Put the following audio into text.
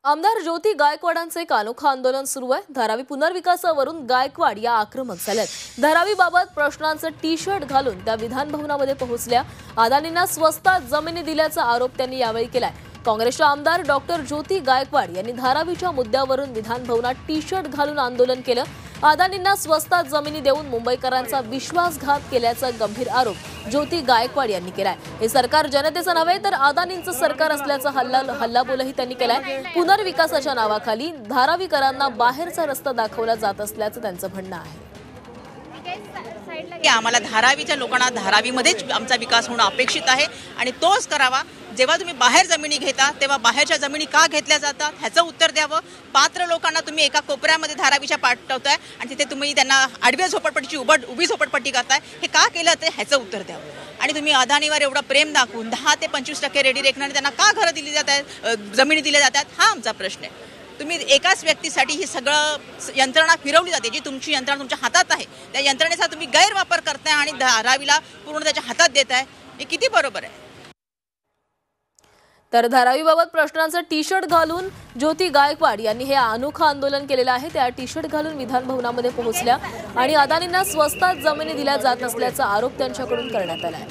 आमदार ज्योती गायकवाडांचे एक अनोखं आंदोलन सुरू आहे। धारावी पुनर्विकासावरून गायकवाड या आक्रमक झाल्यात। धारावीबाबत प्रश्नांचं टी शर्ट घालून त्या विधान भवनामध्ये पोहोचल्या। अदानींना स्वस्तात जमिनी दिल्याचा आरोप त्यांनी यावेळी केलाय। काँग्रेसच्या आमदार डॉक्टर ज्योती गायकवाड यांनी धारावीच्या मुद्द्यावरून विधान भवनात टी शर्ट घालून आंदोलन केलं। अदानींना स्वस्तात जमिनी देऊन मुंबईकरांचा विश्वासघात केल्याचा गंभीर आरोप ज्योती गायकवाड यांनी केलाय। हे सरकार जनतेचं नव्हे तर अदानींचं सरकार असल्याचा हल्लाबोलही त्यांनी केलाय। पुनर्विकासाच्या नावाखाली धारावीकरांना बाहेरचा रस्ता दाखवला जात असल्याचं त्यांचं म्हणणं आहे। आम्हाला धारावीच्या लोकांना धारावीमध्येच आमचा विकास होणं अपेक्षित आहे आणि तोच करावा। जेव्हा तुम्ही बाहेर जमिनी घेता तेव्हा बाहेरच्या जमिनी का घेतल्या जातात ह्याचं उत्तर द्यावं। पात्र लोकांना तुम्ही एका कोपऱ्यामध्ये धारावीच्या पाठवताय आणि तिथे तुम्ही त्यांना आडव्या झोपडपट्टीची उभी झोपडपट्टी करताय, हे का केलं ते ह्याचं उत्तर द्यावं। आणि तुम्ही अदानीवर एवढं प्रेम दाखवून 10 ते 25% रेडी रेकनर त्यांना का घरं दिली जात आहेत, जमिनी दिल्या जातात, हा आमचा प्रश्न आहे। तुम्ही एकाच व्यक्तीसाठी ही सगळं यंत्रणा फिरवली जाते, जी तुमची यंत्रणा तुमच्या हातात आहे त्या यंत्रणेचा तुम्ही गैरवापर करताय आणि धारावीला पूर्ण त्याच्या हातात देताय, हे किती बरोबर आहे। तर धारावीबाबत प्रश्नांचं टी शर्ट घालून ज्योती गायकवाड यांनी हे अनोखं आंदोलन केलेलं आहे। त्या टी शर्ट घालून विधान भवनामध्ये पोहोचल्या आणि अदानींना स्वस्तात जमिनी दिल्या जात असल्याचा आरोप त्यांच्याकडून करण्यात आला आहे।